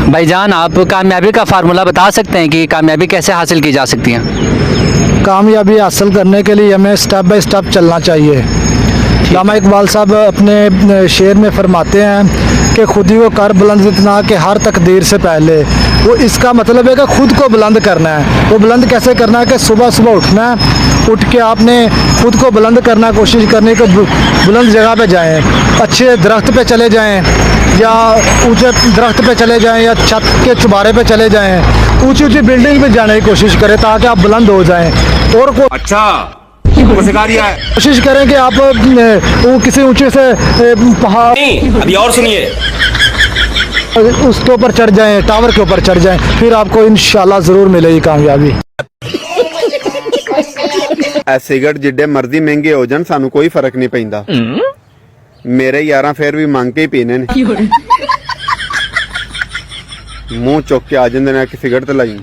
भाईजान, आप कामयाबी का फार्मूला बता सकते हैं कि कामयाबी कैसे हासिल की जा सकती है? कामयाबी हासिल करने के लिए हमें स्टेप बाय स्टेप चलना चाहिए। अल्लामा इकबाल साहब अपने शेर में फरमाते हैं कि खुद ही को कर बुलंद इतना कि हर तकदीर से पहले। वो इसका मतलब है कि खुद को बुलंद करना है। वो बुलंद कैसे करना है कि सुबह सुबह उठना है, उठ के आपने खुद को बुलंद करना कोशिश करने के बुलंद जगह पे जाएं, अच्छे दरख्त पे चले जाएं या ऊंचे दरख्त पे चले जाएं या छत के चुबारे पे चले जाएं, ऊंची ऊंची बिल्डिंग पे जाने की कोशिश करें ताकि आप बुलंद हो जाएं। और अच्छा सिखा दिया है। कोशिश करें कि आप वो किसी ऊंचे से पहाड़ अभी और सुनिए, उसके ऊपर चढ़ जाएं, टावर के ऊपर चढ़ जाएं, फिर आपको इंशाल्लाह ज़रूर मिलेगी कामयाबी। सिगरेट जिड्डे मर्जी महंगे हो जान सानू कोई फर्क नहीं पैंदा। मेरे यारां फिर भी मंग के ही पीने ने, मुंह चुक के आ जांदे ने कि सिगरेट ते लाई।